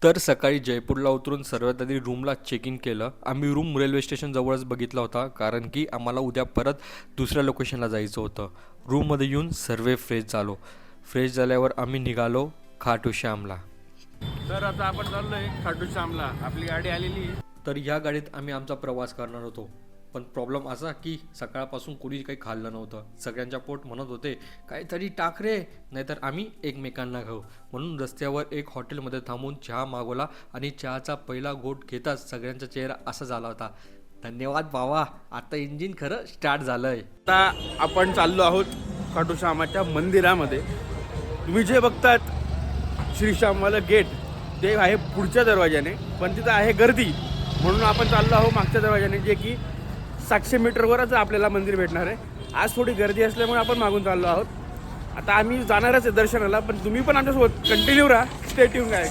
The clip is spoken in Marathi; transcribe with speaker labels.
Speaker 1: तर सकाळी जयपूरला उतरून सर्वात आधी रूमला चेक इन केलं. आम्ही रूम रेल्वे स्टेशन जवळच बघितला होता, कारण की आम्हाला उद्या परत दुसऱ्या लोकेशनला जायचं होतं. रूममध्ये येऊन सर्व फ्रेश झालो. फ्रेश झाल्यावर आम्ही निघालो खाटू श्यामला.
Speaker 2: तर आता आपण चाललोय खाटू श्यामला. आपली गाडी आलेली आहे.
Speaker 1: तर ह्या गाडीत आम्ही आमचा प्रवास करणार होतो. पण प्रॉब्लेम असा की सकाळपासून कोणी काही खाल्लं नव्हतं. सगळ्यांच्या पोट म्हणत होते काहीतरी टाक रे, नाहीतर आम्ही एकमेकांना खाऊ. म्हणून रस्त्यावर एक हॉटेलमध्ये थांबून चहा मागवला आणि चहाचा पहिला घोट घेताच सगळ्यांचा चेहरा असा झाला होता, धन्यवाद भावा, आता इंजिन खरं स्टार्ट झालंय.
Speaker 2: आता आपण चाललो आहोत खाटू श्यामाच्या मंदिरामध्ये. तुम्ही जे बघतात श्री श्यामवालं गेट ते आहे पुढच्या दरवाजाने, पण तिथं आहे गर्दी, म्हणून आपण चाललो आहोत मागच्या दरवाजाने, जे की 700 मीटरवरच आपल्याला मंदिर भेटणार आहे. आज थोडी गर्दी असल्यामुळे आपण मागून चाललो आहोत. आता आम्ही जाणारच आहे दर्शनाला, पण तुम्ही पण आमच्यासोबत कंटिन्यू राहा. स्टे ट्यून काय.